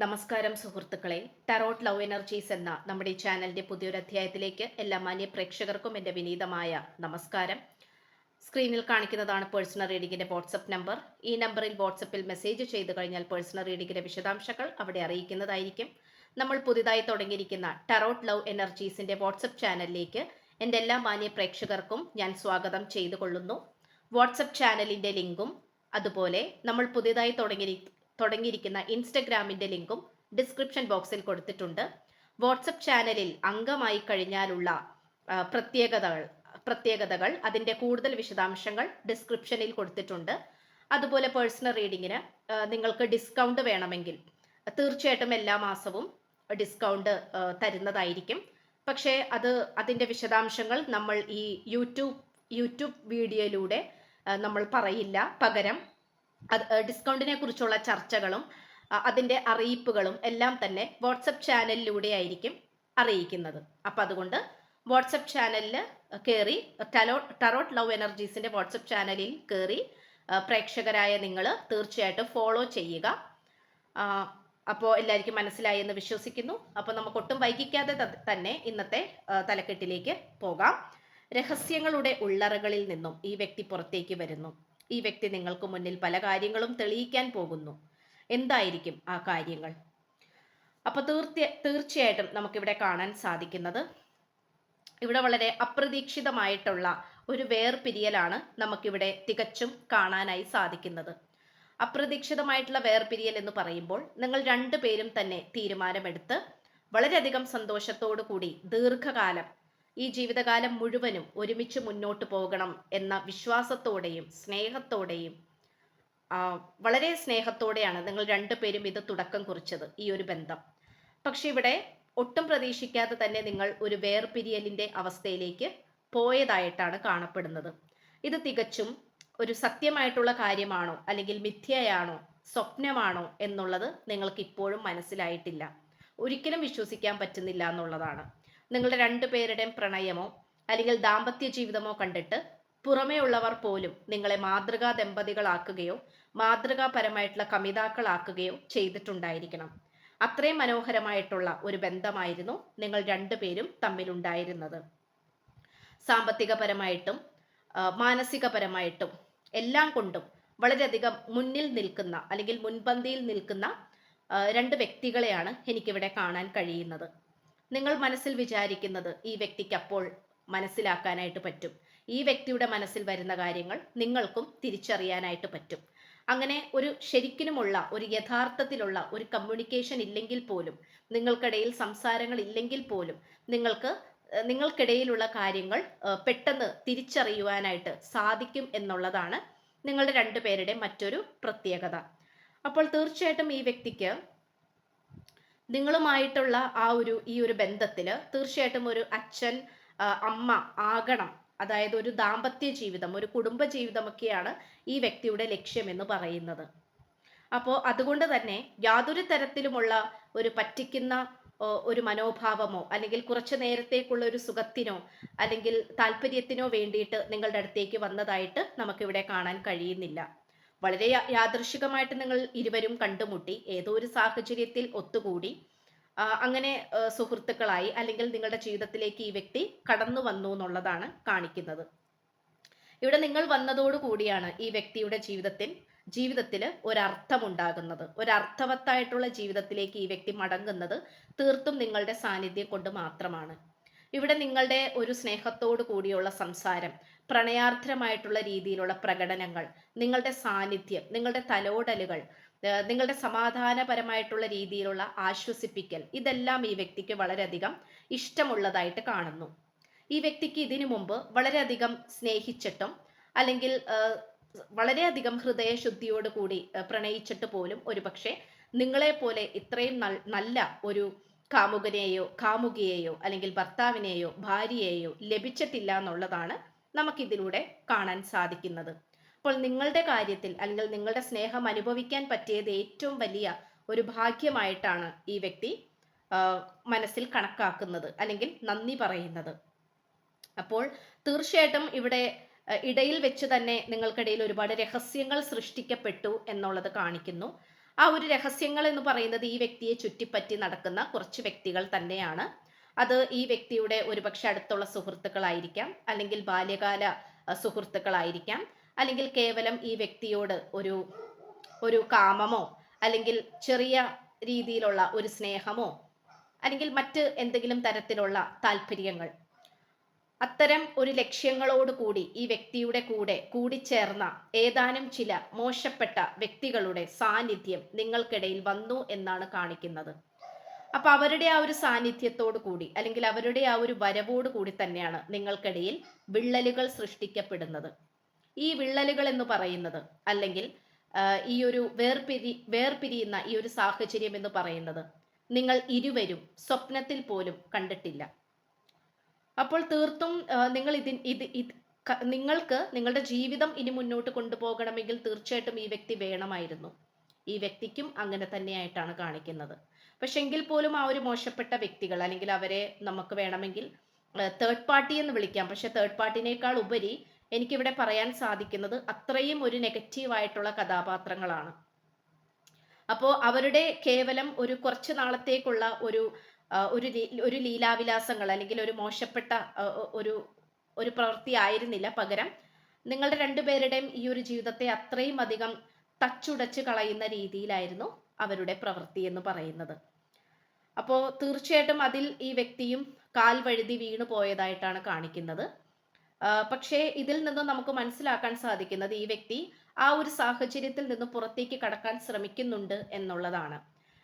നമസ്കാരം സുഹൃത്തുക്കളെ. Tarot love energies എന്ന നമ്മുടെ ഈ ചാനലിന്റെ പുതിയൊരു അധ്യായത്തിലേക്ക് എല്ലാ മാന്യ പ്രേക്ഷകർക്കും എൻ്റെ വിനീതമായ നമസ്കാരം. സ്ക്രീനിൽ കാണിക്കുന്നതാണ് പേഴ്സണൽ റീഡിങ്ങിന്റെ വാട്സപ്പ് നമ്പർ. ഈ നമ്പറിൽ വാട്സപ്പിൽ മെസ്സേജ് ചെയ്തു കഴിഞ്ഞാൽ പേഴ്സണൽ റീഡിങ്ങിന്റെ വിശദാംശങ്ങൾ അവിടെ അറിയിക്കുന്നതായിരിക്കും. നമ്മൾ പുതിയതായി തുടങ്ങിയിരിക്കുന്ന ടാരോട്ട് ലവ് എനർജീസിന്റെ വാട്സപ്പ് ചാനലിലേക്ക് എൻ്റെ എല്ലാ മാന്യ പ്രേക്ഷകർക്കും ഞാൻ സ്വാഗതം ചെയ്തു കൊള്ളുന്നു. വാട്സപ്പ് ചാനലിന്റെ ലിങ്കും അതുപോലെ നമ്മൾ പുതിയതായി തുടങ്ങിയിരിക്കുന്ന ഇൻസ്റ്റഗ്രാമിന്റെ ലിങ്കും ഡിസ്ക്രിപ്ഷൻ ബോക്സിൽ കൊടുത്തിട്ടുണ്ട്. വാട്സപ്പ് ചാനലിൽ അംഗമായി കഴിഞ്ഞാലുള്ള പ്രത്യേകതകൾ അതിന്റെ കൂടുതൽ വിശദാംശങ്ങൾ ഡിസ്ക്രിപ്ഷനിൽ കൊടുത്തിട്ടുണ്ട്. അതുപോലെ പേഴ്സണൽ റീഡിങ്ങിന് നിങ്ങൾക്ക് ഡിസ്കൗണ്ട് വേണമെങ്കിൽ തീർച്ചയായിട്ടും എല്ലാ മാസവും ഡിസ്കൗണ്ട് തരുന്നതായിരിക്കും. പക്ഷേ അതിന്റെ വിശദാംശങ്ങൾ നമ്മൾ ഈ യൂട്യൂബ് വീഡിയോയിലൂടെ നമ്മൾ പറയില്ല. പകരം ഡിസ്കൗണ്ടിനെ കുറിച്ചുള്ള ചർച്ചകളും അതിന്റെ അറിയിപ്പുകളും എല്ലാം തന്നെ വാട്സപ്പ് ചാനലിലൂടെ ആയിരിക്കും അറിയിക്കുന്നത്. അപ്പം അതുകൊണ്ട് വാട്സപ്പ് ചാനലിൽ കയറി ടാരോട്ട് ലവ് എനർജീസിന്റെ വാട്സപ്പ് ചാനലിൽ കയറി പ്രേക്ഷകരായ നിങ്ങൾ തീർച്ചയായിട്ടും ഫോളോ ചെയ്യുക. അപ്പോൾ എല്ലാവർക്കും മനസ്സിലായി എന്ന് വിശ്വസിക്കുന്നു. അപ്പോൾ നമുക്ക് ഒട്ടും വൈകിക്കാതെ തന്നെ ഇന്നത്തെ തലക്കെട്ടിലേക്ക് പോകാം. രഹസ്യങ്ങളുടെ ഉള്ളറകളിൽ നിന്നും ഈ വ്യക്തി പുറത്തേക്ക് വരുന്നു. ഈ വ്യക്തി നിങ്ങൾക്ക് മുന്നിൽ പല കാര്യങ്ങളും തെളിയിക്കാൻ പോകുന്നു. എന്തായിരിക്കും ആ കാര്യങ്ങൾ? അപ്പൊ തീർച്ചയായിട്ടും നമുക്കിവിടെ കാണാൻ സാധിക്കുന്നത്, ഇവിടെ വളരെ അപ്രതീക്ഷിതമായിട്ടുള്ള ഒരു വേർപിരിയലാണ് നമുക്കിവിടെ തികച്ചും കാണാനായി സാധിക്കുന്നത്. അപ്രതീക്ഷിതമായിട്ടുള്ള വേർപിരിയൽ എന്ന് പറയുമ്പോൾ നിങ്ങൾ രണ്ടുപേരും തന്നെ തീരുമാനമെടുത്ത് വളരെയധികം സന്തോഷത്തോടു കൂടി ദീർഘകാലം, ഈ ജീവിതകാലം മുഴുവനും ഒരുമിച്ച് മുന്നോട്ട് പോകണം എന്ന വിശ്വാസത്തോടെയും സ്നേഹത്തോടെയും വളരെ സ്നേഹത്തോടെയാണ് നിങ്ങൾ രണ്ടുപേരും ഇത് തുടക്കം കുറിച്ചത്, ഈ ഒരു ബന്ധം. പക്ഷെ ഇവിടെ ഒട്ടും പ്രതീക്ഷിക്കാതെ തന്നെ നിങ്ങൾ ഒരു വേർപിരിയലിന്റെ അവസ്ഥയിലേക്ക് പോയതായിട്ടാണ് കാണപ്പെടുന്നത്. ഇത് തികച്ചും ഒരു സത്യമായിട്ടുള്ള കാര്യമാണോ അല്ലെങ്കിൽ മിഥ്യയാണോ സ്വപ്നമാണോ എന്നുള്ളത് നിങ്ങൾക്ക് ഇപ്പോഴും മനസ്സിലായിട്ടില്ല. ഒരിക്കലും വിശ്വസിക്കാൻ പറ്റുന്നില്ല എന്നുള്ളതാണ്. നിങ്ങളുടെ രണ്ടുപേരുടെയും പ്രണയമോ അല്ലെങ്കിൽ ദാമ്പത്യ ജീവിതമോ കണ്ടിട്ട് പുറമേ ഉള്ളവർ പോലും നിങ്ങളെ മാതൃകാ ദമ്പതികളാക്കുകയോ മാതൃകാപരമായിട്ടുള്ള കമിതാക്കളാക്കുകയോ ചെയ്തിട്ടുണ്ടായിരിക്കണം. അത്രയും മനോഹരമായിട്ടുള്ള ഒരു ബന്ധമായിരുന്നു നിങ്ങൾ രണ്ടുപേരും തമ്മിലുണ്ടായിരുന്നത്. സാമ്പത്തികപരമായിട്ടും മാനസികപരമായിട്ടും എല്ലാം കൊണ്ടും വളരെയധികം മുന്നിൽ നിൽക്കുന്ന അല്ലെങ്കിൽ മുൻപന്തിയിൽ നിൽക്കുന്ന രണ്ട് വ്യക്തികളെയാണ് എനിക്കിവിടെ കാണാൻ കഴിയുന്നത്. നിങ്ങൾ മനസ്സിൽ വിചാരിക്കുന്നത് ഈ വ്യക്തിക്ക് അപ്പോൾ മനസ്സിലാക്കാനായിട്ട് പറ്റും. ഈ വ്യക്തിയുടെ മനസ്സിൽ വരുന്ന കാര്യങ്ങൾ നിങ്ങൾക്കും തിരിച്ചറിയാനായിട്ട് പറ്റും. അങ്ങനെ ഒരു ശരിക്കുമുള്ള ഒരു യഥാർത്ഥത്തിലുള്ള ഒരു കമ്മ്യൂണിക്കേഷൻ ഇല്ലെങ്കിൽ പോലും, നിങ്ങൾക്കിടയിൽ സംസാരങ്ങൾ ഇല്ലെങ്കിൽ പോലും നിങ്ങൾക്കിടയിലുള്ള കാര്യങ്ങൾ പെട്ടെന്ന് തിരിച്ചറിയുവാനായിട്ട് സാധിക്കും എന്നുള്ളതാണ് നിങ്ങളുടെ രണ്ടുപേരുടെ മറ്റൊരു പ്രത്യേകത. അപ്പോൾ തീർച്ചയായിട്ടും ഈ വ്യക്തിക്ക് നിങ്ങളുമായിട്ടുള്ള ഈ ഒരു ബന്ധത്തിൽ തീർച്ചയായിട്ടും ഒരു അച്ഛൻ അമ്മ ആകണം. അതായത് ഒരു ദാമ്പത്യ ജീവിതം, ഒരു കുടുംബ ജീവിതമൊക്കെയാണ് ഈ വ്യക്തിയുടെ ലക്ഷ്യം എന്ന് പറയുന്നത്. അപ്പോൾ അതുകൊണ്ട് തന്നെ യാതൊരു തരത്തിലുമുള്ള ഒരു പറ്റിക്കുന്ന ഒരു മനോഭാവമോ അല്ലെങ്കിൽ കുറച്ചു നേരത്തേക്കുള്ള ഒരു സുഖത്തിനോ അല്ലെങ്കിൽ താല്പര്യത്തിനോ വേണ്ടിയിട്ട് നിങ്ങളുടെ അടുത്തേക്ക് വന്നതായിട്ട് നമുക്കിവിടെ കാണാൻ കഴിയുന്നില്ല. വളരെ യാദൃശികമായിട്ട് നിങ്ങൾ ഇരുവരും കണ്ടുമുട്ടി, ഏതോ ഒരു സാഹചര്യത്തിൽ ഒത്തുകൂടി, അങ്ങനെ സുഹൃത്തുക്കളായി അല്ലെങ്കിൽ നിങ്ങളുടെ ജീവിതത്തിലേക്ക് ഈ വ്യക്തി കടന്നു വന്നു എന്നുള്ളതാണ് കാണിക്കുന്നത്. ഇവിടെ നിങ്ങൾ വന്നതോടുകൂടിയാണ് ഈ വ്യക്തിയുടെ ജീവിതത്തിൽ ഒരർത്ഥമുണ്ടാകുന്നത്. ഒരർത്ഥവത്തായിട്ടുള്ള ജീവിതത്തിലേക്ക് ഈ വ്യക്തി മടങ്ങുന്നത് തീർത്തും നിങ്ങളുടെ സാന്നിധ്യം കൊണ്ട് മാത്രമാണ്. ഇവിടെ നിങ്ങളുടെ ഒരു സ്നേഹത്തോടു കൂടിയുള്ള സംസാരം, പ്രണയാർദ്രമായിട്ടുള്ള രീതിയിലുള്ള പ്രകടനങ്ങൾ, നിങ്ങളുടെ സാന്നിധ്യം, നിങ്ങളുടെ തലോടലുകൾ, നിങ്ങളുടെ സമാധാനപരമായിട്ടുള്ള രീതിയിലുള്ള ആശ്വസിപ്പിക്കൽ, ഇതെല്ലാം ഈ വ്യക്തിക്ക് വളരെയധികം ഇഷ്ടമുള്ളതായിട്ട് കാണുന്നു. ഈ വ്യക്തിക്ക് ഇതിനു മുമ്പ് വളരെയധികം സ്നേഹിച്ചിട്ടും അല്ലെങ്കിൽ വളരെയധികം ഹൃദയശുദ്ധിയോട് കൂടി പ്രണയിച്ചിട്ട് പോലും ഒരുപക്ഷെ നിങ്ങളെ പോലെ ഇത്രയും നല്ല ഒരു കാമുകിയെയോ അല്ലെങ്കിൽ ഭർത്താവിനെയോ ഭാര്യയെയോ ലഭിച്ചിട്ടില്ല എന്നുള്ളതാണ് നമുക്കിതിലൂടെ കാണാൻ സാധിക്കുന്നത്. അപ്പോൾ നിങ്ങളുടെ കാര്യത്തിൽ അല്ലെങ്കിൽ നിങ്ങളുടെ സ്നേഹം അനുഭവിക്കാൻ പറ്റിയത് ഏറ്റവും വലിയ ഒരു ഭാഗ്യമായിട്ടാണ് ഈ വ്യക്തി മനസ്സിൽ കണക്കാക്കുന്നത് അല്ലെങ്കിൽ നന്ദി പറയുന്നത്. അപ്പോൾ തീർച്ചയായിട്ടും ഇവിടെ ഇടയിൽ വെച്ച് തന്നെ നിങ്ങൾക്കിടയിൽ ഒരുപാട് രഹസ്യങ്ങൾ സൃഷ്ടിക്കപ്പെട്ടു എന്നുള്ളത് കാണിക്കുന്നു. ആ ഒരു രഹസ്യങ്ങൾ എന്ന് പറയുന്നത് ഈ വ്യക്തിയെ ചുറ്റിപ്പറ്റി നടക്കുന്ന കുറച്ച് വ്യക്തികൾ തന്നെയാണ്. അത് ഈ വ്യക്തിയുടെ ഒരുപക്ഷെ അടുത്തുള്ള സുഹൃത്തുക്കളായിരിക്കാം, അല്ലെങ്കിൽ ബാല്യകാല സുഹൃത്തുക്കളായിരിക്കാം, അല്ലെങ്കിൽ കേവലം ഈ വ്യക്തിയോട് ഒരു ഒരു കാമമോ അല്ലെങ്കിൽ ചെറിയ രീതിയിലുള്ള ഒരു സ്നേഹമോ അല്ലെങ്കിൽ മറ്റ് എന്തെങ്കിലും തരത്തിലുള്ള താല്പര്യങ്ങൾ, അത്തരം ഒരു ലക്ഷ്യങ്ങളോട് കൂടി ഈ വ്യക്തിയുടെ കൂടെ കൂടിച്ചേർന്ന ഏതാനും ചില മോശപ്പെട്ട വ്യക്തികളുടെ സാന്നിധ്യം നിങ്ങൾക്കിടയിൽ വന്നു എന്നാണ് കാണിക്കുന്നത്. അപ്പൊ അവരുടെ ആ ഒരു സാന്നിധ്യത്തോടു കൂടി അല്ലെങ്കിൽ അവരുടെ ആ ഒരു വരവോട് കൂടി തന്നെയാണ് നിങ്ങൾക്കിടയിൽ വിള്ളലുകൾ സൃഷ്ടിക്കപ്പെടുന്നത്. ഈ വിള്ളലുകൾ എന്ന് പറയുന്നത് അല്ലെങ്കിൽ ഈ ഒരു വേർപിരിയുന്ന ഈ ഒരു സാഹചര്യം എന്ന് പറയുന്നത് നിങ്ങൾ ഇരുവരും സ്വപ്നത്തിൽ പോലും കണ്ടിട്ടില്ല. അപ്പോൾ തീർത്തും നിങ്ങൾ നിങ്ങൾക്ക് നിങ്ങളുടെ ജീവിതം ഇനി മുന്നോട്ട് കൊണ്ടുപോകണമെങ്കിൽ തീർച്ചയായിട്ടും ഈ വ്യക്തി വേണമായിരുന്നു. ഈ വ്യക്തിക്കും അങ്ങനെ തന്നെയായിട്ടാണ് കാണിക്കുന്നത്. പക്ഷെ എങ്കിൽ പോലും ആ ഒരു മോശപ്പെട്ട വ്യക്തികൾ അല്ലെങ്കിൽ അവരെ നമുക്ക് വേണമെങ്കിൽ തേർഡ് പാർട്ടി എന്ന് വിളിക്കാം. പക്ഷെ തേർഡ് പാർട്ടിനേക്കാൾ ഉപരി എനിക്കിവിടെ പറയാൻ സാധിക്കുന്നത് അത്രയും ഒരു നെഗറ്റീവായിട്ടുള്ള കഥാപാത്രങ്ങളാണ്. അപ്പോൾ അവരുടെ കേവലം ഒരു കുറച്ച് നാളത്തേക്കുള്ള ഒരു ലീലാവിലാസങ്ങൾ അല്ലെങ്കിൽ ഒരു മോശപ്പെട്ട ഒരു ഒരു പ്രവൃത്തി ആയിരുന്നില്ല. പകരം നിങ്ങളുടെ രണ്ടുപേരുടെയും ഈ ഒരു ജീവിതത്തെ അത്രയും അധികം തച്ചുടച്ച് കളയുന്ന രീതിയിലായിരുന്നു അവരുടെ പ്രവൃത്തി എന്ന് പറയുന്നത്. അപ്പോൾ തീർച്ചയായിട്ടും അതിൽ ഈ വ്യക്തിയും കാൽ വഴുതി വീണു പോയതായിട്ടാണ് കാണിക്കുന്നത്. പക്ഷേ ഇതിൽ നിന്ന് നമുക്ക് മനസ്സിലാക്കാൻ സാധിക്കുന്നത് ഈ വ്യക്തി ആ ഒരു സാഹചര്യത്തിൽ നിന്ന് പുറത്തേക്ക് കടക്കാൻ ശ്രമിക്കുന്നുണ്ട് എന്നുള്ളതാണ്.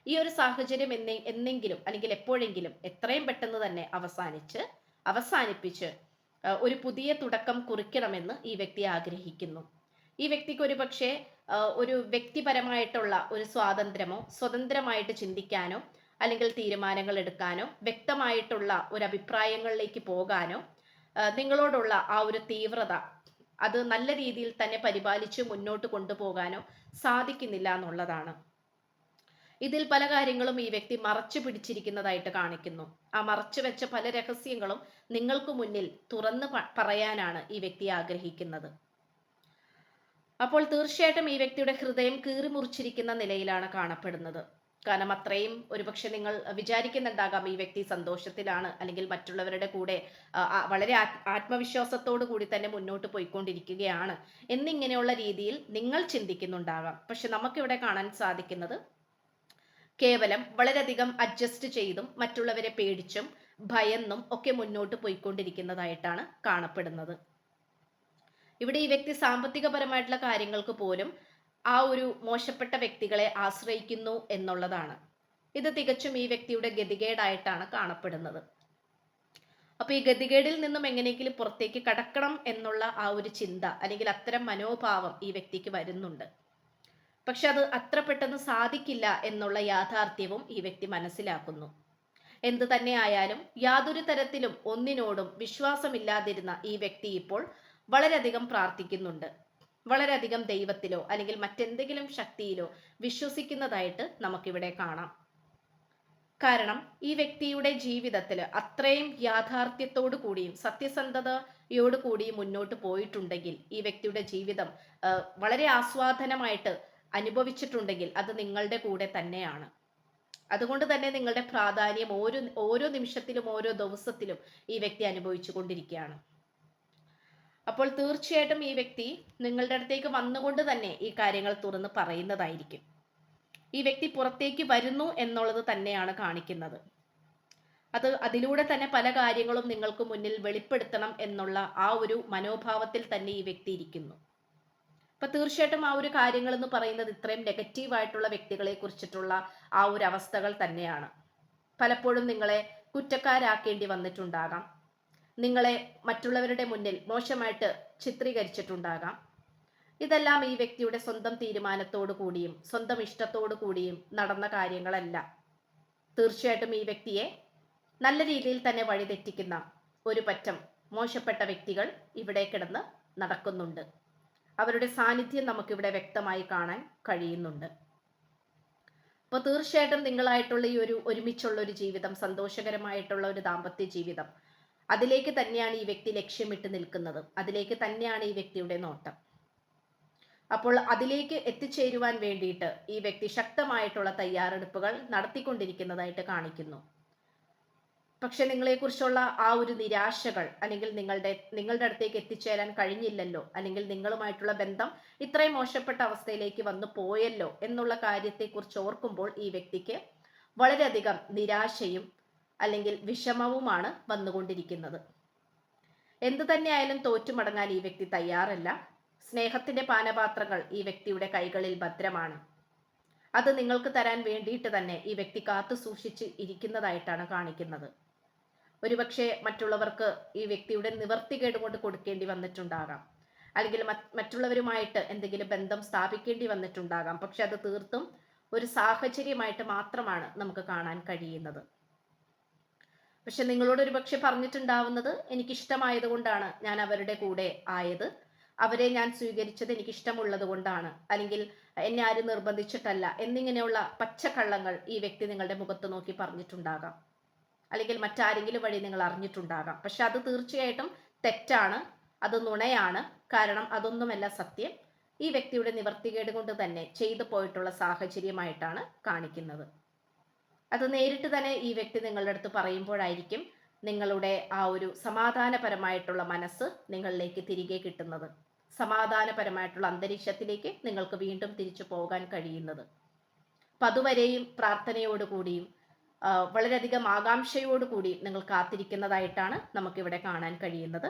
ഈ ഒരു സാഹചര്യം എന്നെങ്കിലും അല്ലെങ്കിൽ എപ്പോഴെങ്കിലും എത്രയും പെട്ടെന്ന് തന്നെ അവസാനിപ്പിച്ച് ഒരു പുതിയ തുടക്കം കുറിക്കണമെന്ന് ഈ വ്യക്തി ആഗ്രഹിക്കുന്നു. ഈ വ്യക്തിക്ക് ഒരു പക്ഷേ ഒരു വ്യക്തിപരമായിട്ടുള്ള ഒരു സ്വാതന്ത്ര്യമോ സ്വതന്ത്രമായിട്ട് ചിന്തിക്കാനോ അല്ലെങ്കിൽ തീരുമാനങ്ങൾ എടുക്കാനോ വ്യക്തമായിട്ടുള്ള ഒരു അഭിപ്രായങ്ങളിലേക്ക് പോകാനോ നിങ്ങളോടുള്ള ആ ഒരു തീവ്രത അത് നല്ല രീതിയിൽ തന്നെ പരിപാലിച്ച് മുന്നോട്ട് കൊണ്ടുപോകാനോ സാധിക്കുന്നില്ല എന്നുള്ളതാണ്. ഇതിൽ പല കാര്യങ്ങളും ഈ വ്യക്തി മറച്ചു പിടിച്ചിരിക്കുന്നതായിട്ട് കാണിക്കുന്നു. ആ മറച്ചു വെച്ച പല രഹസ്യങ്ങളും നിങ്ങൾക്ക് മുന്നിൽ തുറന്നു പറയാനാണ് ഈ വ്യക്തി ആഗ്രഹിക്കുന്നത്. അപ്പോൾ തീർച്ചയായിട്ടും ഈ വ്യക്തിയുടെ ഹൃദയം കീറിമുറിച്ചിരിക്കുന്ന നിലയിലാണ് കാണപ്പെടുന്നത്. കാരണം അത്രയും ഒരുപക്ഷെ നിങ്ങൾ വിചാരിക്കുന്നുണ്ടാകാം ഈ വ്യക്തി സന്തോഷത്തിലാണ് അല്ലെങ്കിൽ മറ്റുള്ളവരുടെ കൂടെ വളരെ ആത്മവിശ്വാസത്തോടു കൂടി തന്നെ മുന്നോട്ട് പോയിക്കൊണ്ടിരിക്കുകയാണ് എന്നിങ്ങനെയുള്ള രീതിയിൽ നിങ്ങൾ ചിന്തിക്കുന്നുണ്ടാകാം. പക്ഷെ നമുക്കിവിടെ കാണാൻ സാധിക്കുന്നത് കേവലം വളരെയധികം അഡ്ജസ്റ്റ് ചെയ്തും മറ്റുള്ളവരെ പേടിച്ചും ഭയന്നും ഒക്കെ മുന്നോട്ട് പോയിക്കൊണ്ടിരിക്കുന്നതായിട്ടാണ് കാണപ്പെടുന്നത്. ഇവിടെ ഈ വ്യക്തി സാമ്പത്തികപരമായിട്ടുള്ള കാര്യങ്ങൾക്ക് പോലും ആ ഒരു മോശപ്പെട്ട വ്യക്തികളെ ആശ്രയിക്കുന്നു എന്നുള്ളതാണ്. ഇത് തികച്ചും ഈ വ്യക്തിയുടെ ഗതികേടായിട്ടാണ് കാണപ്പെടുന്നത്. അപ്പൊ ഈ ഗതികേടിൽ നിന്നും എങ്ങനെയെങ്കിലും പുറത്തേക്ക് കടക്കണം എന്നുള്ള ആ ഒരു ചിന്ത അല്ലെങ്കിൽ അത്തരം മനോഭാവം ഈ വ്യക്തിക്ക് വരുന്നുണ്ട്. പക്ഷെ അത് അത്ര പെട്ടെന്ന് സാധിക്കില്ല എന്നുള്ള യാഥാർത്ഥ്യവും ഈ വ്യക്തി മനസ്സിലാക്കുന്നു. എന്തു തന്നെ ആയാലും യാതൊരു തരത്തിലും ഒന്നിനോടും വിശ്വാസമില്ലാതിരുന്ന ഈ വ്യക്തി ഇപ്പോൾ വളരെയധികം പ്രാർത്ഥിക്കുന്നുണ്ട്. വളരെയധികം ദൈവത്തിലോ അല്ലെങ്കിൽ മറ്റെന്തെങ്കിലും ശക്തിയിലോ വിശ്വസിക്കുന്നതായിട്ട് നമുക്കിവിടെ കാണാം. കാരണം ഈ വ്യക്തിയുടെ ജീവിതത്തിൽ അത്രയും യാഥാർത്ഥ്യത്തോടു കൂടിയും സത്യസന്ധതയോടു കൂടിയും മുന്നോട്ട് പോയിട്ടുണ്ടെങ്കിൽ ഈ വ്യക്തിയുടെ ജീവിതം വളരെ ആസ്വാദനമായിട്ട് അനുഭവിച്ചിട്ടുണ്ടെങ്കിൽ അത് നിങ്ങളുടെ കൂടെ തന്നെയാണ്. അതുകൊണ്ട് തന്നെ നിങ്ങളുടെ പ്രാധാന്യം ഓരോ നിമിഷത്തിലും ഓരോ ദിവസത്തിലും ഈ വ്യക്തി അനുഭവിച്ചു കൊണ്ടിരിക്കുകയാണ്. അപ്പോൾ തീർച്ചയായിട്ടും ഈ വ്യക്തി നിങ്ങളുടെ അടുത്തേക്ക് വന്നുകൊണ്ട് തന്നെ ഈ കാര്യങ്ങൾ തുറന്ന് പറയുന്നതായിരിക്കും. ഈ വ്യക്തി പുറത്തേക്ക് വരുന്നു എന്നുള്ളത് തന്നെയാണ് കാണിക്കുന്നത്. അതിലൂടെ തന്നെ പല കാര്യങ്ങളും നിങ്ങൾക്ക് മുന്നിൽ വെളിപ്പെടുത്തണം എന്നുള്ള ആ ഒരു മനോഭാവത്തിൽ തന്നെ ഈ വ്യക്തി ഇരിക്കുന്നു. അപ്പൊ തീർച്ചയായിട്ടും ആ ഒരു കാര്യങ്ങൾ എന്ന് പറയുന്നത് ഇത്രയും നെഗറ്റീവായിട്ടുള്ള വ്യക്തികളെ കുറിച്ചിട്ടുള്ള ആ ഒരു അവസ്ഥകൾ തന്നെയാണ്. പലപ്പോഴും നിങ്ങളെ കുറ്റക്കാരാക്കേണ്ടി വന്നിട്ടുണ്ടാകാം. നിങ്ങളെ മറ്റുള്ളവരുടെ മുന്നിൽ മോശമായിട്ട് ചിത്രീകരിച്ചിട്ടുണ്ടാകാം. ഇതെല്ലാം ഈ വ്യക്തിയുടെ സ്വന്തം തീരുമാനത്തോടു കൂടിയും സ്വന്തം ഇഷ്ടത്തോടു കൂടിയും നടന്ന കാര്യങ്ങളല്ല. തീർച്ചയായിട്ടും ഈ വ്യക്തിയെ നല്ല രീതിയിൽ തന്നെ വഴിതെറ്റിക്കുന്ന ഒരു പറ്റം മോശപ്പെട്ട വ്യക്തികൾ ഇവിടെ കിടന്ന് നടക്കുന്നുണ്ട്. അവരുടെ സാന്നിധ്യം നമുക്കിവിടെ വ്യക്തമായി കാണാൻ കഴിയുന്നുണ്ട്. അപ്പോൾ തീർച്ചയായിട്ടും നിങ്ങളായിട്ടുള്ള ഈ ഒരുമിച്ചുള്ള ഒരു ജീവിതം, സന്തോഷകരമായിട്ടുള്ള ഒരു ദാമ്പത്യ ജീവിതം, അതിലേക്ക് തന്നെയാണ് ഈ വ്യക്തി ലക്ഷ്യമിട്ട് നിൽക്കുന്നത്. അതിലേക്ക് തന്നെയാണ് ഈ വ്യക്തിയുടെ നോട്ടം. അപ്പോൾ അതിലേക്ക് എത്തിച്ചേരുവാൻ വേണ്ടിയിട്ട് ഈ വ്യക്തി ശക്തമായിട്ടുള്ള തയ്യാറെടുപ്പുകൾ നടത്തിക്കൊണ്ടിരിക്കുന്നതായിട്ട് കാണിക്കുന്നു. പക്ഷെ നിങ്ങളെക്കുറിച്ചുള്ള ആ ഒരു നിരാശകൾ, അല്ലെങ്കിൽ നിങ്ങളുടെ അടുത്തേക്ക് എത്തിച്ചേരാൻ കഴിഞ്ഞില്ലല്ലോ, അല്ലെങ്കിൽ നിങ്ങളുമായിട്ടുള്ള ബന്ധം ഇത്രയും മോശപ്പെട്ട അവസ്ഥയിലേക്ക് വന്നു പോയല്ലോ എന്നുള്ള കാര്യത്തെക്കുറിച്ച് ഓർക്കുമ്പോൾ ഈ വ്യക്തിക്ക് വളരെയധികം നിരാശയും അല്ലെങ്കിൽ വിഷമവുമാണ് വന്നുകൊണ്ടിരിക്കുന്നത്. എന്തു തന്നെയായാലും തോറ്റുമടങ്ങാൻ ഈ വ്യക്തി തയ്യാറല്ല. സ്നേഹത്തിന്റെ പാനപാത്രങ്ങൾ ഈ വ്യക്തിയുടെ കൈകളിൽ ഭദ്രമാണ്. അത് നിങ്ങൾക്ക് തരാൻ വേണ്ടിയിട്ട് തന്നെ ഈ വ്യക്തി കാത്തു സൂക്ഷിച്ച് ഇരിക്കുന്നതായിട്ടാണ് കാണിക്കുന്നത്. ഒരുപക്ഷെ മറ്റുള്ളവർക്ക് ഈ വ്യക്തിയുടെ നിവർത്തികേട് കൊണ്ട് കൊടുക്കേണ്ടി വന്നിട്ടുണ്ടാകാം, അല്ലെങ്കിൽ മറ്റുള്ളവരുമായിട്ട് എന്തെങ്കിലും ബന്ധം സ്ഥാപിക്കേണ്ടി വന്നിട്ടുണ്ടാകാം. പക്ഷെ അത് തീർത്തും ഒരു സാഹചര്യമായിട്ട് മാത്രമാണ് നമുക്ക് കാണാൻ കഴിയുന്നത്. പക്ഷെ നിങ്ങളോട് ഒരുപക്ഷെ പറഞ്ഞിട്ടുണ്ടാവുന്നത്, എനിക്കിഷ്ടമായത് കൊണ്ടാണ് ഞാൻ അവരുടെ കൂടെ ആയത്, അവരെ ഞാൻ സ്വീകരിച്ചത് എനിക്കിഷ്ടമുള്ളത് കൊണ്ടാണ്, അല്ലെങ്കിൽ എന്നെ ആരും നിർബന്ധിച്ചിട്ടല്ല എന്നിങ്ങനെയുള്ള പച്ചക്കള്ളങ്ങൾ ഈ വ്യക്തി നിങ്ങളുടെ മുഖത്ത് നോക്കി പറഞ്ഞിട്ടുണ്ടാകാം, അല്ലെങ്കിൽ മറ്റാരെങ്കിലും വഴി നിങ്ങൾ അറിഞ്ഞിട്ടുണ്ടാകാം. പക്ഷെ അത് തീർച്ചയായിട്ടും തെറ്റാണ്, അത് നുണയാണ്. കാരണം അതൊന്നുമല്ല സത്യം. ഈ വ്യക്തിയുടെ നിവർത്തികേട് കൊണ്ട് തന്നെ ചെയ്തു പോയിട്ടുള്ള സാഹചര്യമായിട്ടാണ് കാണിക്കുന്നത്. അത് നേരിട്ട് തന്നെ ഈ വ്യക്തി നിങ്ങളുടെ അടുത്ത് പറയുമ്പോഴായിരിക്കും നിങ്ങളുടെ ആ ഒരു സമാധാനപരമായിട്ടുള്ള മനസ്സ് നിങ്ങളിലേക്ക് തിരികെ കിട്ടുന്നത്, സമാധാനപരമായിട്ടുള്ള അന്തരീക്ഷത്തിലേക്ക് നിങ്ങൾക്ക് വീണ്ടും തിരിച്ചു പോകാൻ കഴിയുന്നത്. അപ്പം അതുവരെയും പ്രാർത്ഥനയോടുകൂടിയും വളരെയധികം ആകാംക്ഷയോടുകൂടി നിങ്ങൾ കാത്തിരിക്കുന്നതായിട്ടാണ് നമുക്കിവിടെ കാണാൻ കഴിയുന്നത്.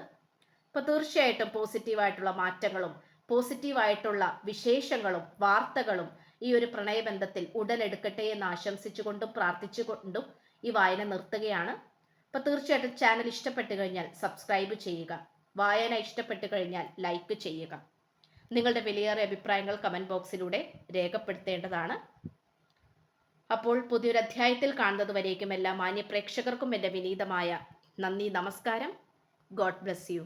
അപ്പോൾ തീർച്ചയായിട്ടും പോസിറ്റീവായിട്ടുള്ള മാറ്റങ്ങളും പോസിറ്റീവായിട്ടുള്ള വിശേഷങ്ങളും വാർത്തകളും ഈ ഒരു പ്രണയബന്ധത്തിൽ ഉടലെടുക്കട്ടെ എന്ന് ആശംസിച്ചുകൊണ്ടും പ്രാർത്ഥിച്ചുകൊണ്ടും ഈ വായന നിർത്തുകയാണ്. അപ്പോൾ തീർച്ചയായിട്ടും ചാനൽ ഇഷ്ടപ്പെട്ടു കഴിഞ്ഞാൽ സബ്സ്ക്രൈബ് ചെയ്യുക, വായന ഇഷ്ടപ്പെട്ടു കഴിഞ്ഞാൽ ലൈക്ക് ചെയ്യുക. നിങ്ങളുടെ വിലയേറിയ അഭിപ്രായങ്ങൾ കമൻറ്റ് ബോക്സിലൂടെ രേഖപ്പെടുത്തേണ്ടതാണ്. അപ്പോൾ പുതിയൊരു അധ്യായത്തിൽ കാണുന്നത് വരേക്കും എല്ലാ മാന്യ പ്രേക്ഷകർക്കും എൻ്റെ വിനീതമായ നന്ദി, നമസ്കാരം. God bless you.